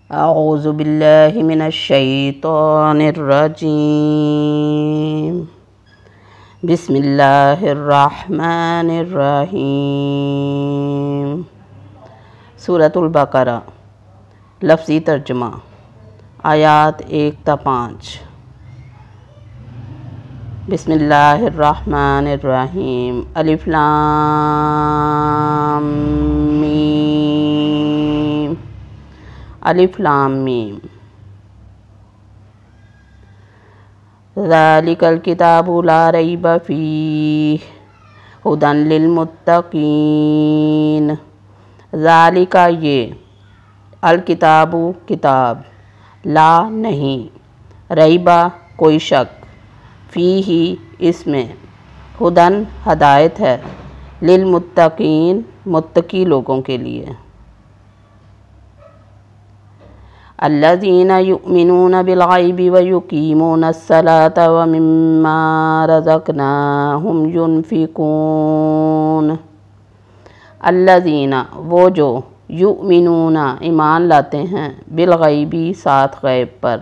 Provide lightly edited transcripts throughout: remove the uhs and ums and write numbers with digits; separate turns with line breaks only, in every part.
اعوذ باللہ من الشیطان الرجیم بسم اللہ الرحمن الرحیم۔ سورۃ البقرہ لفظی ترجمہ، آیات 1 تا 5۔ بسم اللہ الرحمن الرحیم۔ الف لام میم، الف لام میم۔ ذالک الکتاب لا ریب فیہ ھدی للمتقین۔ ذالک یہ، الکتاب کتاب، لا نہیں، ریبہ کوئی شک، فیہ اس میں، ھدی ہدایت ہے، للمتقین متقی لوگوں کے لیے۔ الذین یؤمنون بالغیب ویقیمون الصلاۃ ومما رزقناہم ینفقون۔ الذین وہ جو، یؤمنون ایمان لاتے ہیں، بالغیبی ساتھ غیب پر،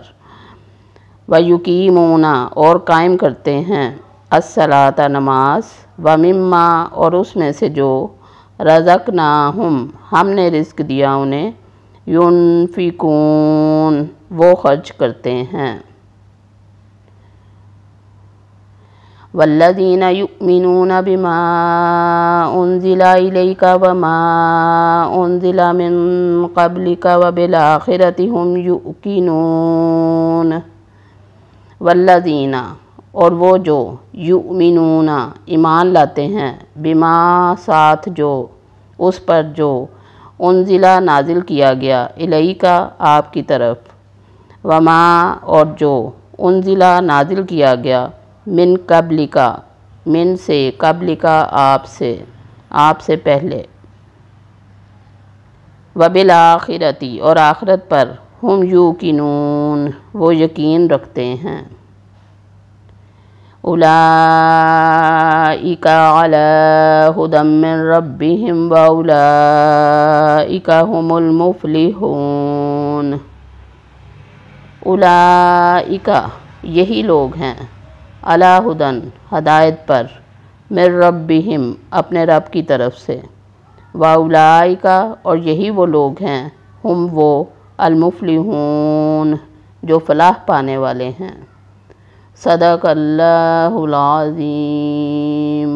ویقیمون اور قائم کرتے ہیں، الصلاۃ نماز، ومما اور اس میں سے جو، رزقناہم ہم نے رزق دیا انہیں، ینفقون وہ خرچ کرتے ہیں۔ والذین یؤمنون بما انزل الیک وما انزل من قبلک وبالآخرۃ ہم یوقنون۔ والذین اور وہ جو، یؤمنون ایمان لاتے ہیں، بما ساتھ جو، اس پر جو، انزلہ نازل کیا گیا، الیک آپ کی طرف، وما اور جو، انزلہ نازل کیا گیا، من قبلک من سے، قبلک آپ سے پہلے، وبالآخرۃ اور آخرت پر، ہم یوقنون وہ یقین رکھتے ہیں۔ اولئک علی ھدی من ربہم واولئک ھم المفلحون۔ اولئک یہی لوگ ہیں، علی ھدی ہدایت پر، من ربہم اپنے رب کی طرف سے، واولئک اور یہی وہ لوگ ہیں، ہم وہ، المفلحون جو فلاح پانے والے ہیں۔ صدق اللہ العظیم۔